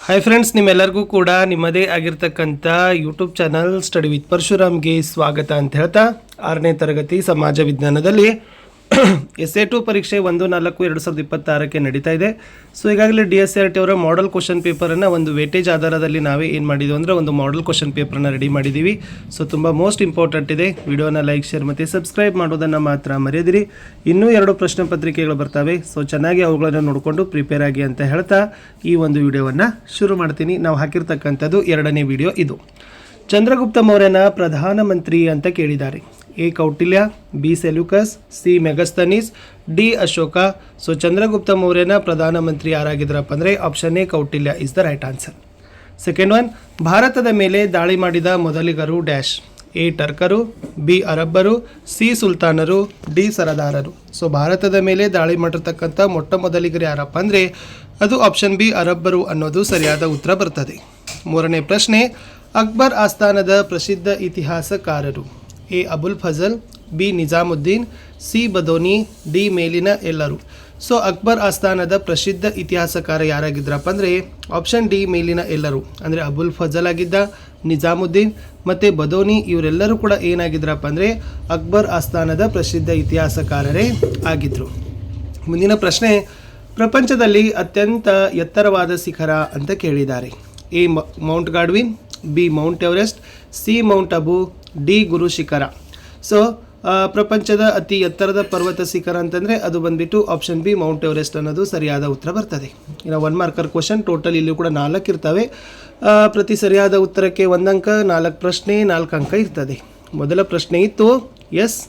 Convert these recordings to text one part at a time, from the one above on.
Hi friends, ನಿಮ್ಮೆಲ್ಲರಿಗೂ ಕೂಡ ನಿಮ್ಮದೇ ಆಗಿರ್ತಕ್ಕಂಥ ಯೂಟ್ಯೂಬ್ ಚಾನಲ್ ಸ್ಟಡಿ ವಿತ್ ಪರಶುರಾಮ್ಗೆ ಸ್ವಾಗತ ಅಂತ ಹೇಳ್ತಾ 6ನೇ ತರಗತಿ ಸಮಾಜ ವಿಜ್ಞಾನದಲ್ಲಿ SA2 ಪರೀಕ್ಷೆ 1-4-2026 ನಡೀತಾ ಇದೆ. ಸೊ ಈಗಾಗಲೇ DSCRT ಅವರ ಮಾಡೆಲ್ ಕ್ವಶನ್ ಪೇಪರನ್ನು ಒಂದು ವೇಟೇಜ್ ಆಧಾರದಲ್ಲಿ ನಾವೇ ಏನು ಮಾಡಿದ್ವಿ ಅಂದರೆ ಒಂದು ಮಾಡೆಲ್ ಕ್ವಶನ್ ಪೇಪರನ್ನು ರೆಡಿ ಮಾಡಿದ್ದೀವಿ. ಸೊ ತುಂಬ ಮೋಸ್ಟ್ ಇಂಪಾರ್ಟೆಂಟ್ ಇದೆ. ವಿಡಿಯೋನ ಲೈಕ್, ಶೇರ್ ಮತ್ತು ಸಬ್ಸ್ಕ್ರೈಬ್ ಮಾಡೋದನ್ನು ಮಾತ್ರ ಮರೆಯದಿರಿ. ಇನ್ನೂ 2 ಪ್ರಶ್ನೆ ಪತ್ರಿಕೆಗಳು ಬರ್ತವೆ. ಸೊ ಚೆನ್ನಾಗಿ ಅವುಗಳನ್ನು ನೋಡಿಕೊಂಡು ಪ್ರಿಪೇರ್ ಆಗಿ ಅಂತ ಹೇಳ್ತಾ ಈ ಒಂದು ವಿಡಿಯೋವನ್ನು ಶುರು ಮಾಡ್ತೀನಿ. ನಾವು ಹಾಕಿರ್ತಕ್ಕಂಥದ್ದು 2ನೇ ವಿಡಿಯೋ ಇದು. ಚಂದ್ರಗುಪ್ತ ಮೌರ್ಯನ ಪ್ರಧಾನಮಂತ್ರಿ ಅಂತ ಕೇಳಿದ್ದಾರೆ. A Kautilya, B Seleucus, C Megasthenes, D Ashoka. So Chandragupta ಮೌರ್ಯನ ಪ್ರಧಾನಮಂತ್ರಿ ಯಾರಾಗಿದ್ರಪ್ಪ ಅಂದರೆ option A Kautilya is the right answer. Second one, ಭಾರತದ ಮೇಲೆ ದಾಳಿ ಮಾಡಿದ ಮೊದಲಿಗರು ಡ್ಯಾಶ್. ಎ ಟರ್ಕರು, ಬಿ ಅರಬ್ಬರು, ಸಿ ಸುಲ್ತಾನರು, ಡಿ ಸರದಾರರು. ಸೊ ಭಾರತದ ಮೇಲೆ ದಾಳಿ ಮಾಡಿರ್ತಕ್ಕಂಥ ಮೊಟ್ಟ ಮೊದಲಿಗರು ಯಾರಪ್ಪ ಅಂದರೆ ಅದು ಆಪ್ಷನ್ ಬಿ ಅರಬ್ಬರು ಅನ್ನೋದು ಸರಿಯಾದ ಉತ್ತರ ಬರ್ತದೆ. 3ನೇ ಪ್ರಶ್ನೆ, ಅಕ್ಬರ್ ಆಸ್ಥಾನದ ಪ್ರಸಿದ್ಧ ಇತಿಹಾಸಕಾರರು. A Abul Fazal, B Nizamuddin, C Badoni, D ಮೇಲಿನ ಎಲ್ಲರೂ. ಸೊ ಅಕ್ಬರ್ ಆಸ್ಥಾನದ ಪ್ರಸಿದ್ಧ ಇತಿಹಾಸಕಾರ ಯಾರಾಗಿದ್ರಪ್ಪ ಅಂದರೆ ಆಪ್ಷನ್ ಡಿ ಮೇಲಿನ ಎಲ್ಲರೂ. ಅಂದರೆ ಅಬುಲ್ ಫಜಲ್ ಆಗಿದ್ದ, ನಿಜಾಮುದ್ದೀನ್ ಮತ್ತು ಬದೋನಿ ಇವರೆಲ್ಲರೂ ಕೂಡ ಏನಾಗಿದ್ರಪ್ಪ ಅಂದರೆ ಅಕ್ಬರ್ ಆಸ್ಥಾನದ ಪ್ರಸಿದ್ಧ ಇತಿಹಾಸಕಾರರೇ ಆಗಿದ್ದರು. ಮುಂದಿನ ಪ್ರಶ್ನೆ, ಪ್ರಪಂಚದಲ್ಲಿ ಅತ್ಯಂತ ಎತ್ತರವಾದ ಶಿಖರ ಅಂತ ಕೇಳಿದ್ದಾರೆ. A mount Godwin, B mount Everest, C mount Abu, D Guru Shikhar. So ಪ್ರಪಂಚದ ಅತಿ ಎತ್ತರದ ಪರ್ವತ ಶಿಖರ ಅಂತಂದರೆ ಅದು ಬಂದುಬಿಟ್ಟು ಆಪ್ಷನ್ ಬಿ ಮೌಂಟ್ ಎವರೆಸ್ಟ್ ಅನ್ನೋದು ಸರಿಯಾದ ಉತ್ತರ ಬರ್ತದೆ. ಇನ್ನು 1 ಮಾರ್ಕರ್ ಕ್ವಶನ್ ಟೋಟಲ್ ಇಲ್ಲಿ ಕೂಡ 4 ಇರ್ತವೆ. ಪ್ರತಿ ಸರಿಯಾದ ಉತ್ತರಕ್ಕೆ 1 ಅಂಕ, 4 ಪ್ರಶ್ನೆ 4 ಅಂಕ ಇರ್ತದೆ. ಮೊದಲ ಪ್ರಶ್ನೆ ಇತ್ತು, ಎಸ್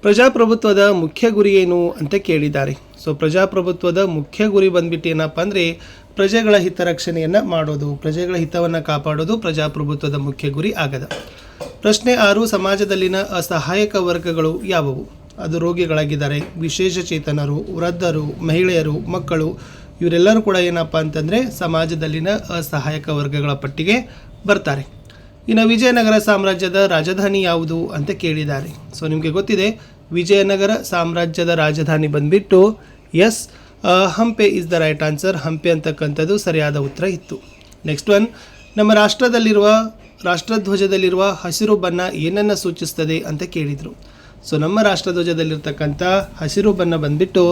ಪ್ರಜಾಪ್ರಭುತ್ವದ ಮುಖ್ಯ ಗುರಿ ಏನು ಅಂತ ಕೇಳಿದ್ದಾರೆ. ಸೊ ಪ್ರಜಾಪ್ರಭುತ್ವದ ಮುಖ್ಯ ಗುರಿ ಬಂದ್ಬಿಟ್ಟು ಏನಪ್ಪ ಅಂದರೆ ಪ್ರಜೆಗಳ ಹಿತರಕ್ಷಣೆಯನ್ನು ಮಾಡೋದು, ಪ್ರಜೆಗಳ ಹಿತವನ್ನು ಕಾಪಾಡೋದು ಪ್ರಜಾಪ್ರಭುತ್ವದ ಮುಖ್ಯ ಗುರಿ ಆಗದ. ಪ್ರಶ್ನೆ 6, ಸಮಾಜದಲ್ಲಿನ ಅಸಹಾಯಕ ವರ್ಗಗಳು ಯಾವುವು. ಅದು ರೋಗಿಗಳಾಗಿದ್ದಾರೆ, ವಿಶೇಷಚೇತನರು, ವೃದ್ಧರು, ಮಹಿಳೆಯರು, ಮಕ್ಕಳು ಇವರೆಲ್ಲರೂ ಕೂಡ ಏನಪ್ಪ ಅಂತಂದರೆ ಸಮಾಜದಲ್ಲಿನ ಅಸಹಾಯಕ ವರ್ಗಗಳ ಪಟ್ಟಿಗೆ ಬರ್ತಾರೆ. ಇನ್ನು ವಿಜಯನಗರ ಸಾಮ್ರಾಜ್ಯದ ರಾಜಧಾನಿ ಯಾವುದು ಅಂತ ಕೇಳಿದ್ದಾರೆ. ಸೊ ನಿಮಗೆ ಗೊತ್ತಿದೆ ವಿಜಯನಗರ ಸಾಮ್ರಾಜ್ಯದ ರಾಜಧಾನಿ ಬಂದುಬಿಟ್ಟು yes Hampi is the right answer. Hampi ಅಂತಕ್ಕಂಥದ್ದು ಸರಿಯಾದ ಉತ್ತರ ಇತ್ತು. ನೆಕ್ಸ್ಟ್ ಒನ್, ನಮ್ಮ ರಾಷ್ಟ್ರಧ್ವಜದಲ್ಲಿರುವ ಹಸಿರು ಬಣ್ಣ ಏನನ್ನು ಸೂಚಿಸ್ತದೆ ಅಂತ ಕೇಳಿದರು. ಸೊ ನಮ್ಮ ರಾಷ್ಟ್ರಧ್ವಜದಲ್ಲಿರ್ತಕ್ಕಂಥ ಹಸಿರು ಬಣ್ಣ ಬಂದುಬಿಟ್ಟು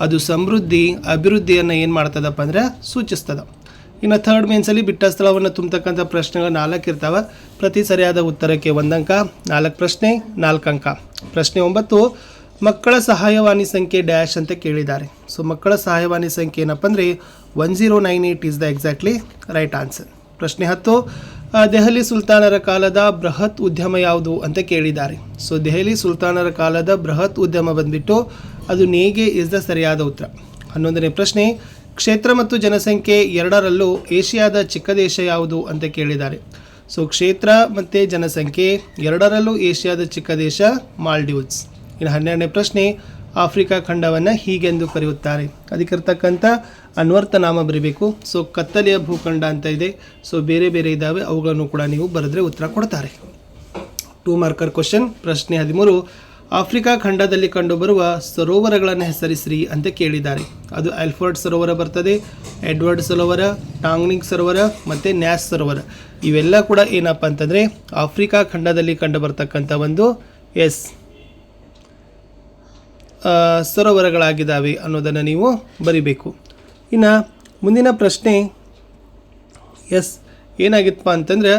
ಅದು ಸಮೃದ್ಧಿ, ಅಭಿವೃದ್ಧಿಯನ್ನು ಏನು ಮಾಡ್ತದಪ್ಪ ಅಂದರೆ ಸೂಚಿಸ್ತದೆ. ಇನ್ನು 3rd ಮೇನ್ಸಲ್ಲಿ ಬಿಟ್ಟ ಸ್ಥಳವನ್ನು ತುಂಬತಕ್ಕಂಥ ಪ್ರಶ್ನೆಗಳು 4 ಇರ್ತಾವೆ. ಪ್ರತಿ ಸರಿಯಾದ ಉತ್ತರಕ್ಕೆ 1 ಅಂಕ, 4 ಪ್ರಶ್ನೆ 4 ಅಂಕ. ಪ್ರಶ್ನೆ 9, ಮಕ್ಕಳ ಸಹಾಯವಾಣಿ ಸಂಖ್ಯೆ ಡ್ಯಾಶ್ ಅಂತ ಕೇಳಿದ್ದಾರೆ. ಸೊ ಮಕ್ಕಳ ಸಹಾಯವಾಣಿ ಸಂಖ್ಯೆ ಏನಪ್ಪ ಅಂದರೆ 1098 is the exactly right answer. ಪ್ರಶ್ನೆ 10, ದೆಹಲಿ ಸುಲ್ತಾನರ ಕಾಲದ ಬೃಹತ್ ಉದ್ಯಮ ಯಾವುದು ಅಂತ ಕೇಳಿದ್ದಾರೆ. ಸೊ ದೆಹಲಿ ಸುಲ್ತಾನರ ಕಾಲದ ಬೃಹತ್ ಉದ್ಯಮ ಬಂದುಬಿಟ್ಟು ಅದು ನೇಗೆ ಇಸ್ ದ ಸರಿಯಾದ ಉತ್ತರ. 11ನೇ ಪ್ರಶ್ನೆ, ಕ್ಷೇತ್ರ ಮತ್ತು ಜನಸಂಖ್ಯೆ ಎರಡರಲ್ಲೂ ಏಷ್ಯಾದ ಚಿಕ್ಕ ದೇಶ ಯಾವುದು ಅಂತ ಕೇಳಿದ್ದಾರೆ. ಸೊ ಕ್ಷೇತ್ರ ಮತ್ತು ಜನಸಂಖ್ಯೆ ಎರಡರಲ್ಲೂ ಏಷ್ಯಾದ ಚಿಕ್ಕ ದೇಶ ಮಾಲ್ಡೀವ್ಸ್. ಇನ್ನು 12ನೇ ಪ್ರಶ್ನೆ, ಆಫ್ರಿಕಾ ಖಂಡವನ್ನು ಹೀಗೆಂದು ಕರೆಯುತ್ತಾರೆ. ಅದಕ್ಕಿರ್ತಕ್ಕಂಥ ಅನ್ವರ್ಥ ನಾಮ ಬರೀಬೇಕು. ಸೊ ಕತ್ತಲೆಯ ಭೂಖಂಡ ಅಂತ ಇದೆ. ಸೊ ಬೇರೆ ಬೇರೆ ಇದ್ದಾವೆ, ಅವುಗಳನ್ನು ಕೂಡ ನೀವು ಬರೆದ್ರೆ ಉತ್ತರ ಕೊಡ್ತಾರೆ. 2 ಮಾರ್ಕರ್ ಕ್ವಶನ್. ಪ್ರಶ್ನೆ 13, ಆಫ್ರಿಕಾ ಖಂಡದಲ್ಲಿ ಕಂಡುಬರುವ ಸರೋವರಗಳನ್ನು ಹೆಸರಿಸ್ರಿ ಅಂತ ಕೇಳಿದ್ದಾರೆ. ಅದು ಆಲ್ಫರ್ಡ್ ಸರೋವರ ಬರ್ತದೆ, ಎಡ್ವರ್ಡ್ ಸರೋವರ, ಟಾಂಗ್ನಿಂಗ್ ಸರೋವರ ಮತ್ತು ನ್ಯಾಸ್ ಸರೋವರ. ಇವೆಲ್ಲ ಕೂಡ ಏನಪ್ಪ ಅಂತಂದರೆ ಆಫ್ರಿಕಾ ಖಂಡದಲ್ಲಿ ಕಂಡು ಬರ್ತಕ್ಕಂಥ ಒಂದು ಸರೋವರಗಳಾಗಿದ್ದಾವೆ ಅನ್ನೋದನ್ನು ನೀವು ಬರಿಬೇಕು. ಇನ್ನು ಮುಂದಿನ ಪ್ರಶ್ನೆ ಏನಾಗಿತ್ತಪ್ಪ ಅಂತಂದರೆ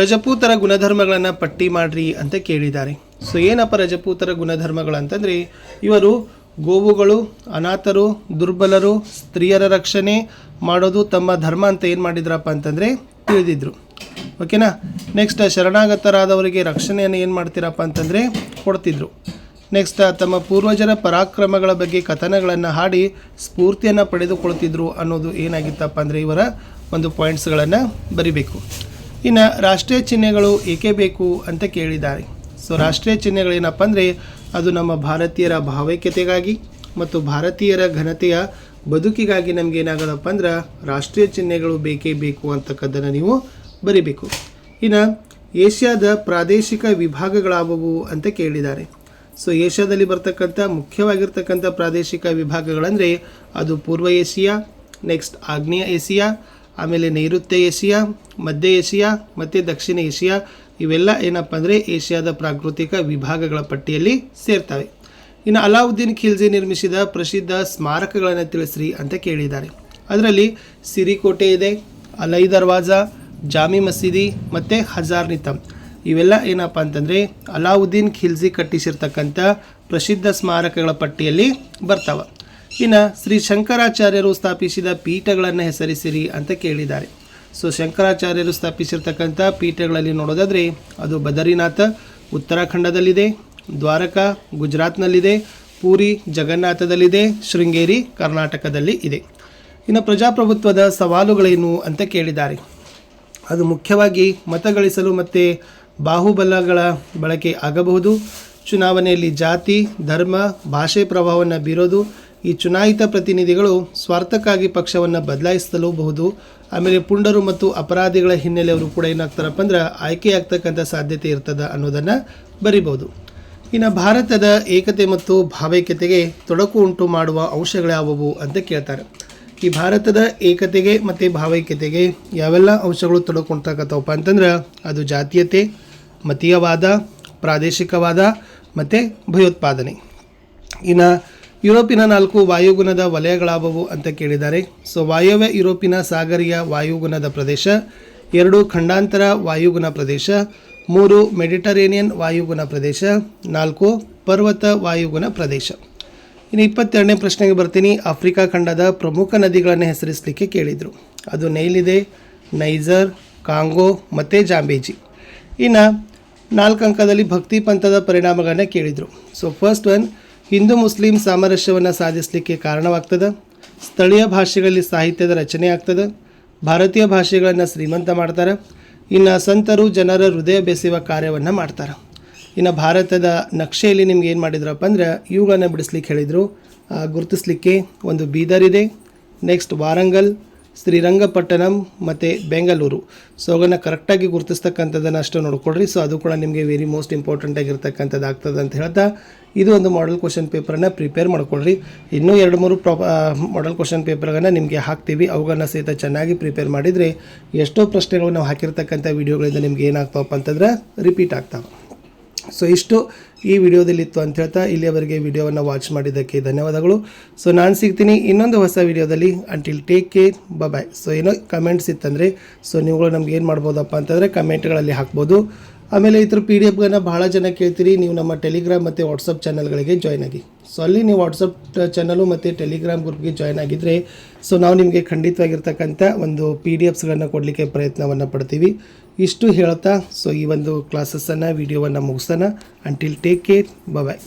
ರಜಪೂತರ ಗುಣಧರ್ಮಗಳನ್ನು ಪಟ್ಟಿ ಮಾಡಿರಿ ಅಂತ ಕೇಳಿದ್ದಾರೆ. ಸೊ ಏನಪ್ಪ ರಜಪೂತರ ಗುಣಧರ್ಮಗಳಂತಂದರೆ ಇವರು ಗೋವುಗಳು, ಅನಾಥರು, ದುರ್ಬಲರು, ಸ್ತ್ರೀಯರ ರಕ್ಷಣೆ ಮಾಡೋದು ತಮ್ಮ ಧರ್ಮ ಅಂತ ಏನು ಮಾಡಿದ್ರಪ್ಪ ಅಂತಂದರೆ ತಿಳಿದಿದ್ರು. ಓಕೆನಾ. ನೆಕ್ಸ್ಟ್ ಶರಣಾಗತರಾದವರಿಗೆ ರಕ್ಷಣೆಯನ್ನು ಏನು ಮಾಡ್ತೀರಪ್ಪ ಅಂತಂದರೆ ಕೊಡ್ತಿದ್ರು. ನೆಕ್ಸ್ಟ್ ತಮ್ಮ ಪೂರ್ವಜರ ಪರಾಕ್ರಮಗಳ ಬಗ್ಗೆ ಕಥನಗಳನ್ನು ಹಾಡಿ ಸ್ಫೂರ್ತಿಯನ್ನು ಪಡೆದುಕೊಳ್ತಿದ್ರು ಅನ್ನೋದು ಏನಾಗಿತ್ತಪ್ಪ ಅಂದರೆ ಇವರ ಒಂದು ಪಾಯಿಂಟ್ಸ್ಗಳನ್ನು ಬರಿಬೇಕು. ಇನ್ನು ರಾಷ್ಟ್ರೀಯ ಚಿಹ್ನೆಗಳು ಏಕೆ ಬೇಕು ಅಂತ ಕೇಳಿದ್ದಾರೆ. ಸೊ ರಾಷ್ಟ್ರೀಯ ಚಿಹ್ನೆಗಳೇನಪ್ಪ ಅಂದರೆ ಅದು ನಮ್ಮ ಭಾರತೀಯರ ಭಾವೈಕ್ಯತೆಗಾಗಿ ಮತ್ತು ಭಾರತೀಯರ ಘನತೆಯ ಬದುಕಿಗಾಗಿ ನಮ್ಗೆ ಏನಾಗೋದಪ್ಪ ಅಂದ್ರೆ ರಾಷ್ಟ್ರೀಯ ಚಿಹ್ನೆಗಳು ಬೇಕೇ ಬೇಕು ಅಂತಕ್ಕದ್ದನ್ನು ನೀವು ಬರಿಬೇಕು. ಇನ್ನು ಏಷ್ಯಾದ ಪ್ರಾದೇಶಿಕ ವಿಭಾಗಗಳಾವುವು ಅಂತ ಕೇಳಿದ್ದಾರೆ. ಸೊ ಏಷ್ಯಾದಲ್ಲಿ ಬರ್ತಕ್ಕಂಥ ಮುಖ್ಯವಾಗಿರ್ತಕ್ಕಂಥ ಪ್ರಾದೇಶಿಕ ವಿಭಾಗಗಳಂದರೆ ಅದು ಪೂರ್ವ ಏಷ್ಯಾ, ನೆಕ್ಸ್ಟ್ ಆಗ್ನೇಯ ಏಷ್ಯಾ, ಆಮೇಲೆ ನೈಋತ್ಯ ಏಷ್ಯಾ, ಮಧ್ಯ ಏಷ್ಯಾ ಮತ್ತು ದಕ್ಷಿಣ ಏಷ್ಯಾ. ಇವೆಲ್ಲ ಏನಪ್ಪ ಅಂದರೆ ಏಷ್ಯಾದ ಪ್ರಾಕೃತಿಕ ವಿಭಾಗಗಳ ಪಟ್ಟಿಯಲ್ಲಿ ಸೇರ್ತವೆ. ಇನ್ನು ಅಲಾವುದ್ದೀನ್ ಖಿಲ್ಜಿ ನಿರ್ಮಿಸಿದ ಪ್ರಸಿದ್ಧ ಸ್ಮಾರಕಗಳನ್ನು ತಿಳಿಸ್ರಿ ಅಂತ ಕೇಳಿದ್ದಾರೆ. ಅದರಲ್ಲಿ ಸಿರಿಕೋಟೆ ಇದೆ, ಅಲೈ ದರ್ವಾಜಾ, ಜಾಮಿ ಮಸೀದಿ ಮತ್ತು ಹಜಾರ್ ನಿತಮ್. ಇವೆಲ್ಲ ಏನಪ್ಪ ಅಂತಂದರೆ ಅಲಾವುದ್ದೀನ್ ಖಿಲ್ಜಿ ಕಟ್ಟಿಸಿರ್ತಕ್ಕಂಥ ಪ್ರಸಿದ್ಧ ಸ್ಮಾರಕಗಳ ಪಟ್ಟಿಯಲ್ಲಿ ಬರ್ತಾವೆ. ಇನ್ನು ಶ್ರೀ ಶಂಕರಾಚಾರ್ಯರು ಸ್ಥಾಪಿಸಿದ ಪೀಠಗಳನ್ನು ಹೆಸರಿಸಿರಿ ಅಂತ ಕೇಳಿದ್ದಾರೆ. ಸೊ ಶಂಕರಾಚಾರ್ಯರು ಸ್ಥಾಪಿಸಿರ್ತಕ್ಕಂಥ ಪೀಠಗಳಲ್ಲಿ ನೋಡೋದಾದರೆ ಅದು ಬದರಿನಾಥ ಉತ್ತರಾಖಂಡದಲ್ಲಿದೆ, ದ್ವಾರಕಾ ಗುಜರಾತ್ನಲ್ಲಿದೆ, ಪೂರಿ ಜಗನ್ನಾಥದಲ್ಲಿದೆ, ಶೃಂಗೇರಿ ಕರ್ನಾಟಕದಲ್ಲಿ ಇದೆ. ಇನ್ನು ಪ್ರಜಾಪ್ರಭುತ್ವದ ಸವಾಲುಗಳೇನು ಅಂತ ಕೇಳಿದ್ದಾರೆ. ಅದು ಮುಖ್ಯವಾಗಿ ಮತ ಗಳಿಸಲು ಮತ್ತು ಬಾಹುಬಲಗಳ ಬಳಕೆ ಆಗಬಹುದು, ಚುನಾವಣೆಯಲ್ಲಿ ಜಾತಿ, ಧರ್ಮ, ಭಾಷೆ ಪ್ರಭಾವವನ್ನು ಬೀರೋದು, ಈ ಚುನಾಯಿತ ಪ್ರತಿನಿಧಿಗಳು ಸ್ವಾರ್ಥಕ್ಕಾಗಿ ಪಕ್ಷವನ್ನು ಬದಲಾಯಿಸಲೂಬಹುದು, ಆಮೇಲೆ ಪುಂಡರು ಮತ್ತು ಅಪರಾಧಿಗಳ ಹಿನ್ನೆಲೆಯವರು ಕೂಡ ಏನಾಗ್ತಾರಪ್ಪ ಅಂದ್ರೆ ಆಯ್ಕೆಯಾಗ್ತಕ್ಕಂಥ ಸಾಧ್ಯತೆ ಇರ್ತದೆ ಅನ್ನೋದನ್ನು ಬರಿಬೋದು. ಇನ್ನು ಭಾರತದ ಏಕತೆ ಮತ್ತು ಭಾವೈಕ್ಯತೆಗೆ ತೊಡಕು ಉಂಟು ಮಾಡುವ ಅಂಶಗಳ್ಯಾವುವು ಅಂತ ಕೇಳ್ತಾರೆ. ಈ ಭಾರತದ ಏಕತೆಗೆ ಮತ್ತು ಭಾವೈಕ್ಯತೆಗೆ ಯಾವೆಲ್ಲ ಅಂಶಗಳು ತೊಡಕು ಉಂಟಾಗತ್ತವಪ್ಪ ಅಂತಂದ್ರೆ ಅದು ಜಾತೀಯತೆ, ಮತೀಯವಾದ, ಪ್ರಾದೇಶಿಕವಾದ ಮತ್ತು ಭಯೋತ್ಪಾದನೆ. ಇನ್ನು ಯುರೋಪಿನ 4 ವಾಯುಗುಣದ ವಲಯಗಳಾವುವು ಅಂತ ಕೇಳಿದ್ದಾರೆ. ಸೊ ವಾಯವ್ಯ ಯುರೋಪಿನ ಸಾಗರೀಯ ವಾಯುಗುಣದ ಪ್ರದೇಶ, 2 ಖಂಡಾಂತರ ವಾಯುಗುಣ ಪ್ರದೇಶ, 3 ಮೆಡಿಟರೇನಿಯನ್ ವಾಯುಗುಣ ಪ್ರದೇಶ, 4 ಪರ್ವತ ವಾಯುಗುಣ ಪ್ರದೇಶ. ಇನ್ನು 22ನೇ ಪ್ರಶ್ನೆಗೆ ಬರ್ತೀನಿ. ಆಫ್ರಿಕಾ ಖಂಡದ ಪ್ರಮುಖ ನದಿಗಳನ್ನು ಹೆಸರಿಸಲಿಕ್ಕೆ ಕೇಳಿದರು. ಅದು ನೈಲ್ ಇದೆ, ನೈಜರ್, ಕಾಂಗೋ ಮತ್ತು ಜಾಂಬೇಜಿ. ಇನ್ನು 4 ಅಂಕದಲ್ಲಿ ಭಕ್ತಿ ಪಂಥದ ಪರಿಣಾಮಗಳನ್ನ ಕೇಳಿದರು. So first one, Hindu Muslim ಸಾಮರಸ್ಯವನ್ನು ಸಾಧಿಸಲಿಕ್ಕೆ ಕಾರಣವಾಗ್ತದೆ, ಸ್ಥಳೀಯ ಭಾಷೆಗಳಲ್ಲಿ ಸಾಹಿತ್ಯದ ರಚನೆ ಆಗ್ತದೆ, ಭಾರತೀಯ ಭಾಷೆಗಳನ್ನು ಶ್ರೀಮಂತ ಮಾಡ್ತಾರೆ, ಇನ್ನು ಸಂತರು ಜನರ ಹೃದಯ ಬೆಸೆಯುವ ಕಾರ್ಯವನ್ನು ಮಾಡ್ತಾರೆ. ಇನ್ನು ಭಾರತದ ನಕ್ಷೆಯಲ್ಲಿ ನಿಮ್ಗೆ ಏನು ಮಾಡಿದ್ರಪ್ಪ ಅಂದ್ರೆ ಇವುಗಳನ್ನು ಬಿಡಿಸ್ಲಿಕ್ಕೆ ಹೇಳಿದರು. ಗುರುತಿಸ್ಲಿಕ್ಕೆ ಒಂದು ಬೀದರ್ ಇದೆ, ನೆಕ್ಸ್ಟ್ ವಾರಂಗಲ್, ಶ್ರೀರಂಗಪಟ್ಟಣಂ ಮತ್ತು ಬೆಂಗಳೂರು. ಸೊ ಅವುಗಳನ್ನ ಕರೆಕ್ಟಾಗಿ ಗುರುತಿಸ್ತಕ್ಕಂಥದ್ದನ್ನು ಅಷ್ಟು ನೋಡ್ಕೊಳ್ರಿ. ಸೊ ಅದು ಕೂಡ ನಿಮಗೆ ವೆರಿ ಮೋಸ್ಟ್ ಇಂಪಾರ್ಟೆಂಟ್ ಆಗಿರ್ತಕ್ಕಂಥದ್ದು ಆಗ್ತದೆ ಅಂತ ಹೇಳ್ತಾ ಇದು ಒಂದು ಮಾಡೆಲ್ ಕ್ವಶನ್ ಪೇಪರನ್ನು ಪ್ರಿಪೇರ್ ಮಾಡ್ಕೊಳ್ರಿ. ಇನ್ನೂ 2-3 ಮಾಡೆಲ್ ಕ್ವಶನ್ ಪೇಪರ್ಗಳನ್ನು ನಿಮಗೆ ಹಾಕ್ತೀವಿ. ಅವುಗಳನ್ನ ಸಹಿತ ಚೆನ್ನಾಗಿ ಪ್ರಿಪೇರ್ ಮಾಡಿದರೆ ಎಷ್ಟೋ ಪ್ರಶ್ನೆಗಳು ನಾವು ಹಾಕಿರ್ತಕ್ಕಂಥ ವೀಡಿಯೋಗಳಿಂದ ನಿಮ್ಗೆ ಏನಾಗ್ತಾವಪ್ಪ ಅಂತಂದ್ರೆ ರಿಪೀಟ್ ಆಗ್ತಾವೆ. ಸೊ ಇಷ್ಟು ಈ ವಿಡಿಯೋದಲ್ಲಿತ್ತು ಅಂತ ಹೇಳ್ತಾ ಇಲ್ಲಿಯವರೆಗೆ ವಿಡಿಯೋವನ್ನು ವಾಚ್ ಮಾಡಿದ್ದಕ್ಕೆ ಧನ್ಯವಾದಗಳು. ಸೊ ನಾನು ಸಿಗ್ತೀನಿ ಇನ್ನೊಂದು ಹೊಸ ವಿಡಿಯೋದಲ್ಲಿ. ಅಂಟಿಲ್ ಟೇಕ್ ಕೇರ್, ಬಾಯ್. ಸೊ ಏನೋ ಕಮೆಂಟ್ಸ್ ಇತ್ತಂದರೆ ಸೊ ನೀವುಗಳು ನಮ್ಗೆ ಏನು ಮಾಡ್ಬೋದಪ್ಪ ಅಂತಂದರೆ ಕಮೆಂಟ್ಗಳಲ್ಲಿ ಹಾಕ್ಬೋದು. ಆಮೇಲೆ ಈ ಥರ PDF ಭಾಳ ಜನ ಕೇಳ್ತೀರಿ, ನೀವು ನಮ್ಮ ಟೆಲಿಗ್ರಾಮ್ ಮತ್ತು ವಾಟ್ಸಪ್ ಚಾನಲ್ಗಳಿಗೆ ಜಾಯ್ನ್ ಆಗಿ. ಸೊ ಅಲ್ಲಿ ನೀವು ವಾಟ್ಸಪ್ ಚಾನಲು ಮತ್ತು ಟೆಲಿಗ್ರಾಮ್ ಗ್ರೂಪ್ಗೆ ಜಾಯ್ನ್ ಆಗಿದ್ದರೆ ಸೊ ನಾವು ನಿಮಗೆ ಖಂಡಿತವಾಗಿರ್ತಕ್ಕಂಥ ಒಂದು PDFsಗಳನ್ನು ಕೊಡಲಿಕ್ಕೆ ಪ್ರಯತ್ನವನ್ನು ಪಡ್ತೀವಿ. ಇಷ್ಟು ಹೇಳ್ತಾ ಸೊ ಈ ಒಂದು ಕ್ಲಾಸಸ್ಸನ್ನು ವಿಡಿಯೋವನ್ನು ಮುಗಿಸೋಣ. ಅಂಟಿಲ್ ಟೇಕ್ ಕೇರ್, ಬಾಯ್.